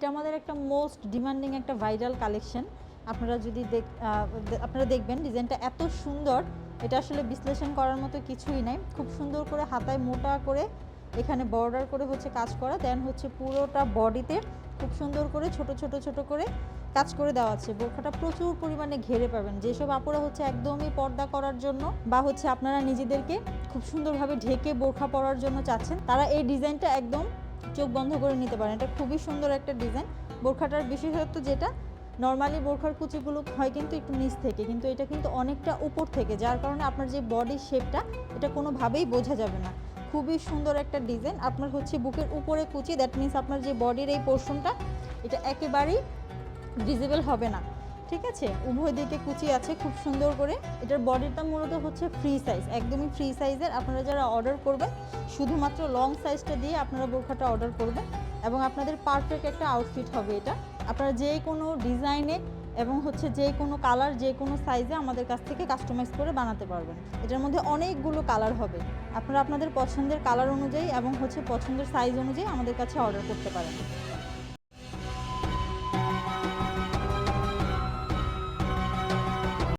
এটা আমাদের একটা মোস্ট ডিমান্ডিং একটা ভাইরাল কালেকশন। আপনারা যদি আপনারা দেখবেন ডিজাইনটা এত সুন্দর, এটা আসলে বিশ্লেষণ করার মতো কিছুই নাই। খুব সুন্দর করে হাতায় মোটা করে এখানে বর্ডার করে হচ্ছে কাজ করা, দেন হচ্ছে পুরোটা বডিতে খুব সুন্দর করে ছোট ছোট ছোট করে কাজ করে দেওয়া আছে। বোরখাটা প্রচুর পরিমাণে ঘেরে পাবেন। যেসব আপুরা হচ্ছে একদমই পর্দা করার জন্য বা হচ্ছে আপনারা নিজেদেরকে খুব সুন্দরভাবে ঢেকে বোরখা পরার জন্য চাচ্ছেন, তারা এই ডিজাইনটা একদম চোখ বন্ধ করে নিতে পারেন। এটা খুবই সুন্দর একটা ডিজাইন। বোরখাটার বিশেষত্ব যেটা, নর্মালি বোরখার কুচিগুলো হয় কিন্তু একটু নিচ থেকে, কিন্তু এটা কিন্তু অনেকটা উপর থেকে, যার কারণে আপনার যে বডি শেপটা এটা কোনোভাবেই বোঝা যাবে না। খুবই সুন্দর একটা ডিজাইন। আপনার হচ্ছে বুকের উপরে কুচি, দ্যাট মিনস আপনার যে বডির এই পোর্শনটা এটা একেবারেই ভিজিবল হবে না, ঠিক আছে? উভয় দিকে কুচি আছে খুব সুন্দর করে। এটার বডিটা মূলত হচ্ছে ফ্রি সাইজ, একদমই ফ্রি সাইজের। আপনারা যারা অর্ডার করবেন শুধুমাত্র লং সাইজটা দিয়ে আপনারা বোরখাটা অর্ডার করবেন এবং আপনাদের পারফেক্ট একটা আউটফিট হবে এটা। আপনারা যে কোনো ডিজাইনে এবং হচ্ছে যে কোনো কালার, যে কোনো সাইজে আমাদের কাছ থেকে কাস্টমাইজ করে বানাতে পারবেন। এটার মধ্যে অনেকগুলো কালার হবে। আপনারা আপনাদের পছন্দের কালার অনুযায়ী এবং হচ্ছে পছন্দের সাইজ অনুযায়ী আমাদের কাছে অর্ডার করতে পারেন।